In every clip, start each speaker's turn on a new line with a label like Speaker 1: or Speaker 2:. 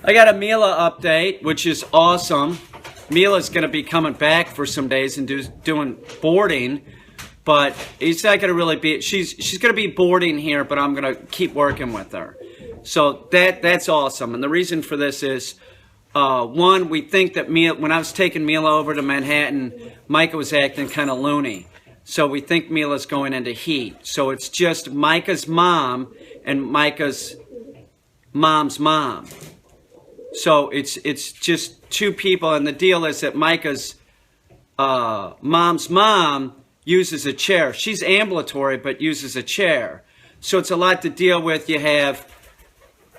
Speaker 1: I got a Mila update, which is awesome. Mila's going to be coming back for some days and doing boarding, but it's not going to really be. She's going to be boarding here, but I'm going to keep working with her. So that's awesome. And the reason for this is, one, we think that when I was taking Mila over to Manhattan, Micah was acting kind of loony. So we think Mila's going into heat. So it's just Micah's mom and Micah's mom's mom. So it's just two people, and the deal is that Micah's mom's mom uses a chair. She's ambulatory, but uses a chair. So it's a lot to deal with. You have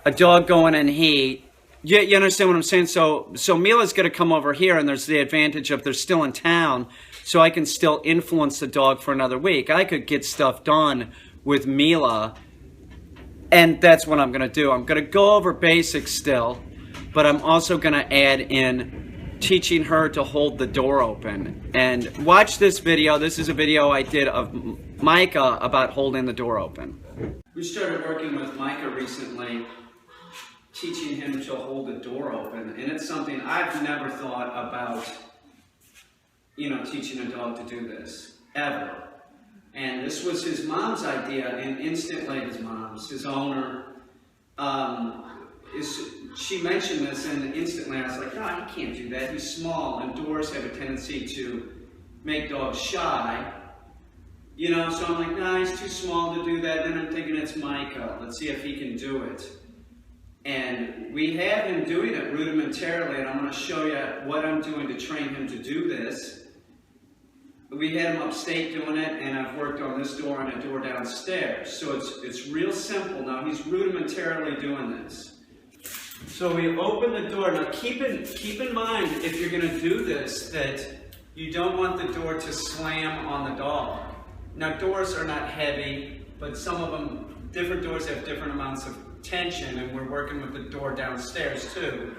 Speaker 1: a dog going in heat. You understand what I'm saying? So Mila's going to come over here, and there's the advantage of they're still in town, so I can still influence the dog for another week. I could get stuff done with Mila, and that's what I'm going to do. I'm going to go over basics still, but I'm also going to add in teaching her to hold the door open. And watch this video. This is a video I did of Micah about holding the door open. We started working with Micah recently, teaching him to hold the door open. And it's something I've never thought about, teaching a dog to do this, ever. And this was his mom's idea, and instantly his owner, she mentioned this, and instantly I was like, no, he can't do that. He's small, and doors have a tendency to make dogs shy. So I'm like, no, he's too small to do that. Then I'm thinking it's Micah. Let's see if he can do it. And we have him doing it rudimentarily, and I'm going to show you what I'm doing to train him to do this. We had him upstate doing it, and I've worked on this door and a door downstairs. So it's real simple now. He's rudimentarily doing this. So we open the door. Now keep in mind, if you're going to do this, that you don't want the door to slam on the dog. Now doors are not heavy, but some of them, different doors have different amounts of tension, and we're working with the door downstairs too.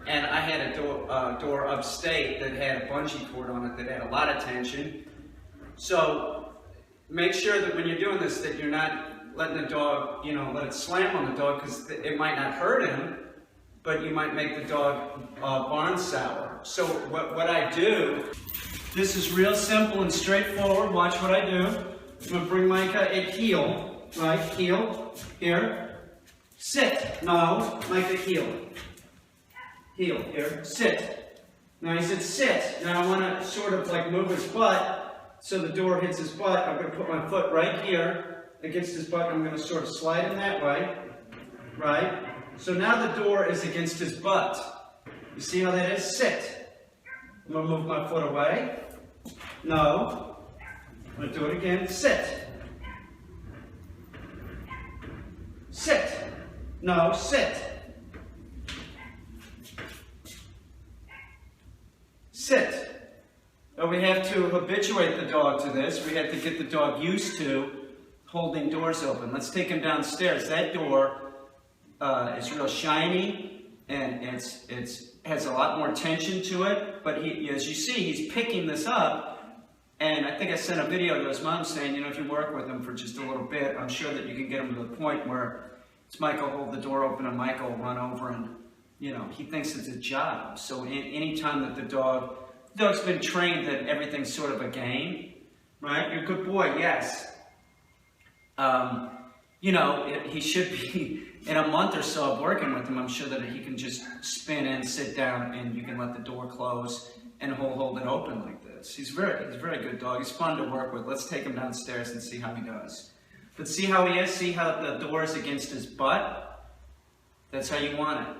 Speaker 1: And I had a door upstate that had a bungee cord on it that had a lot of tension. So make sure that when you're doing this, that you're not letting the dog, let it slam on the dog, because it might not hurt him, but you might make the dog barn sour. So what I do, this is real simple and straightforward. Watch what I do. I'm going to bring Micah at heel, right? Heel, here. Sit. No, Micah, heel. Heel, here. Sit. Now he said sit. Now I want to sort of like move his butt so the door hits his butt. I'm going to put my foot right here against his butt. I'm going to sort of slide him that way, right? So now the door is against his butt. You see how that is? Sit. I'm going to move my foot away. No. I'm going to do it again. Sit. Sit. No, sit. Sit. Now we have to habituate the dog to this. We have to get the dog used to holding doors open. Let's take him downstairs. That door is real shiny, and it has a lot more tension to it. But as you see, he's picking this up. And I think I sent a video to his mom saying, if you work with him for just a little bit, I'm sure that you can get him to the point where it's Michael hold the door open and Michael will run over and, he thinks it's a job. So any time that the dog's been trained that everything's sort of a game, right? You're a good boy, yes. He should be, in a month or so of working with him, I'm sure that he can just spin in, sit down, and you can let the door close and hold it open like this. He's a very good dog. He's fun to work with. Let's take him downstairs and see how he does. But see how he is? See how the door is against his butt? That's how you want it.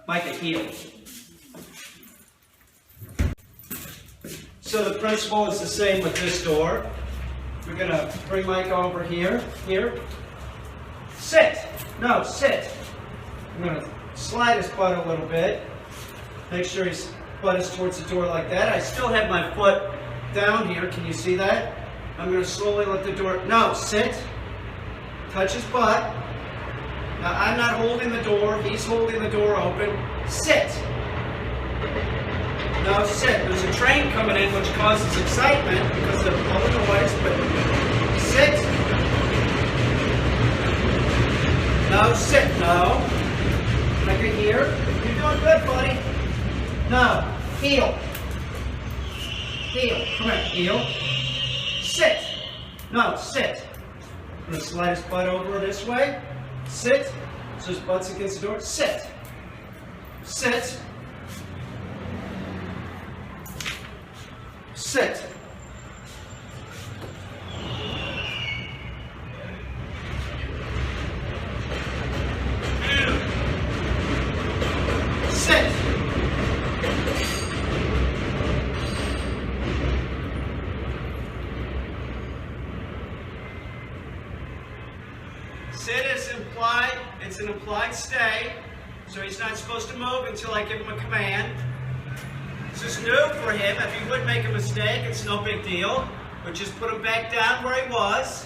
Speaker 1: Micah, heel. So the principle is the same with this door. We're going to bring Micah over here. Here. Sit. No, sit. I'm going to slide his butt a little bit. Make sure his butt is towards the door like that. I still have my foot down here. Can you see that? I'm going to slowly let the door... No, sit. Touch his butt. Now I'm not holding the door. He's holding the door open. Sit. Now sit. There's a train coming in which causes excitement because of all the noise, but sit. Now sit. No. Like here. doing good, buddy. No, heel. Heel, come here, heel. Sit. No, sit. I'm going to slide his butt over this way. Sit. So his butt's against the door. Sit. Sit. Sit. Sit. Sit is implied, it's an implied stay, so he's not supposed to move until I give him a command. This is new for him. If he would make a mistake, it's no big deal. But just put him back down where he was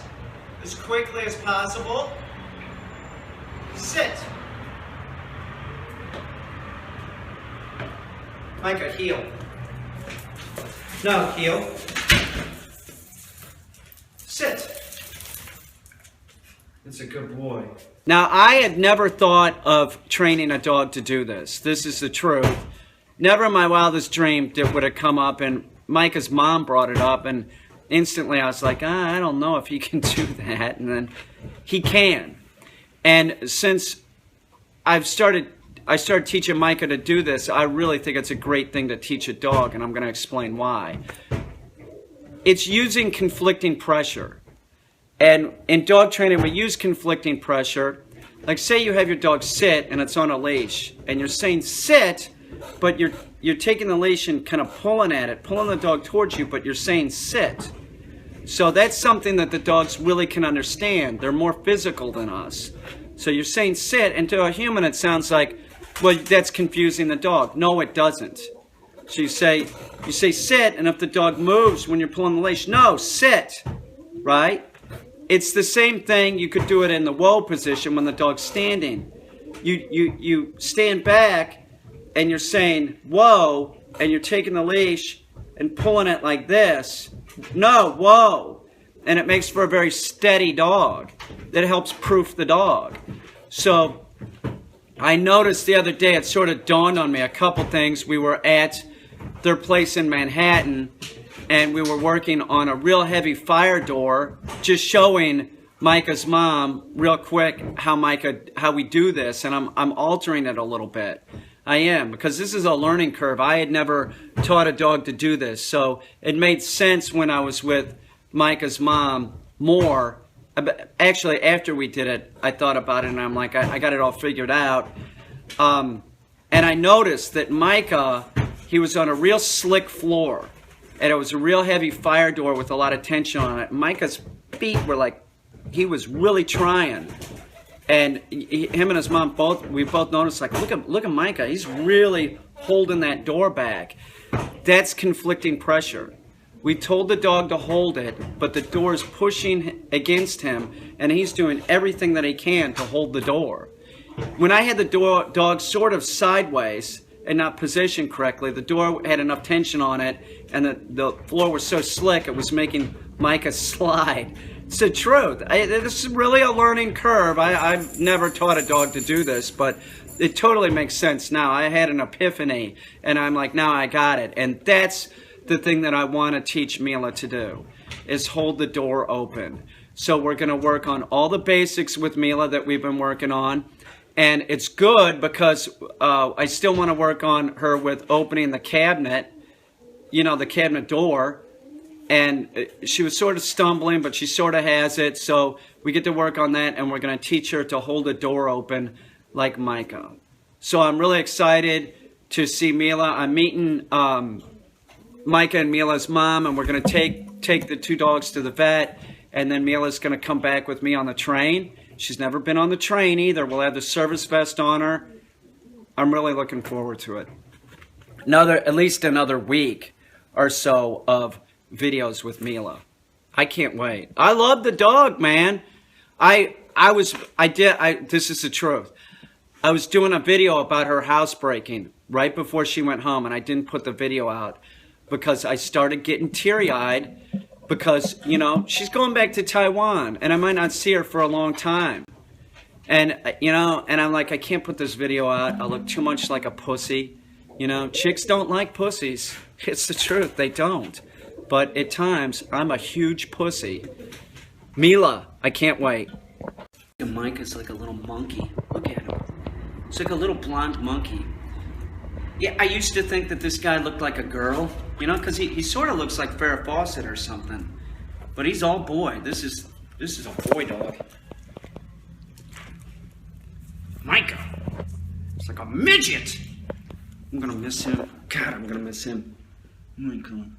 Speaker 1: as quickly as possible. Sit. Micah, heel. No, heel. Sit. It's a good boy. Now, I had never thought of training a dog to do this. This is the truth. Never in my wildest dream would it come up, and Micah's mom brought it up, and instantly I was like, I don't know if he can do that, and then he can. And since I started teaching Micah to do this, I really think it's a great thing to teach a dog, and I'm going to explain why. It's using conflicting pressure. And in dog training, we use conflicting pressure. Like, say you have your dog sit and it's on a leash, and you're saying sit, but you're taking the leash and kind of pulling at it, pulling the dog towards you, but you're saying sit. So that's something that the dogs really can understand. They're more physical than us. So you're saying sit, and to a human it sounds like, well, that's confusing the dog. No, it doesn't. So you say sit, and if the dog moves when you're pulling the leash, no, sit, right? It's the same thing. You could do it in the whoa position when the dog's standing. You stand back and you're saying whoa, and you're taking the leash and pulling it like this. No, whoa. And it makes for a very steady dog. That helps proof the dog. So I noticed the other day, it sort of dawned on me a couple things. We were at their place in Manhattan, and we were working on a real heavy fire door, just showing Micah's mom real quick how we do this, and I'm altering it a little bit. I am, because this is a learning curve. I had never taught a dog to do this, so it made sense when I was with Micah's mom more. Actually, after we did it, I thought about it, and I'm like, I got it all figured out. And I noticed that Micah, he was on a real slick floor. And it was a real heavy fire door with a lot of tension on it. Micah's feet were like, he was really trying. And him and his mom we both noticed, like, look at Micah. He's really holding that door back. That's conflicting pressure. We told the dog to hold it, but the door is pushing against him, and he's doing everything that he can to hold the door. When I had the dog sort of sideways and not positioned correctly, the door had enough tension on it, and the floor was so slick it was making Micah slide. It's the truth. This is really a learning curve. I've never taught a dog to do this, but it totally makes sense now. I had an epiphany, and I'm like, now I got it. And that's the thing that I want to teach Mila to do, is hold the door open. So we're going to work on all the basics with Mila that we've been working on. And it's good because I still want to work on her with opening the cabinet, the cabinet door. And she was sort of stumbling, but she sort of has it. So we get to work on that, and we're going to teach her to hold the door open like Micah. So I'm really excited to see Mila. I'm meeting Micah and Mila's mom, and we're going to take the two dogs to the vet, and then Mila's going to come back with me on the train. She's never been on the train either. We'll have the service vest on her. I'm really looking forward to it. At least another week or so of videos with Mila. I can't wait. I love the dog, man. This is the truth. I was doing a video about her housebreaking right before she went home, and I didn't put the video out because I started getting teary-eyed because, she's going back to Taiwan, and I might not see her for a long time. And, you know, and I'm like, I can't put this video out. I'll look too much like a pussy. You know, chicks don't like pussies. It's the truth, they don't. But at times, I'm a huge pussy. Mila, I can't wait. Mike is like a little monkey. Look at him. It's like a little blonde monkey. Yeah, I used to think that this guy looked like a girl, you know, because he sort of looks like Farrah Fawcett or something. But he's all boy. This is a boy dog. Micah. It's like a midget. I'm gonna miss him. God, I'm gonna miss him. Oh my God.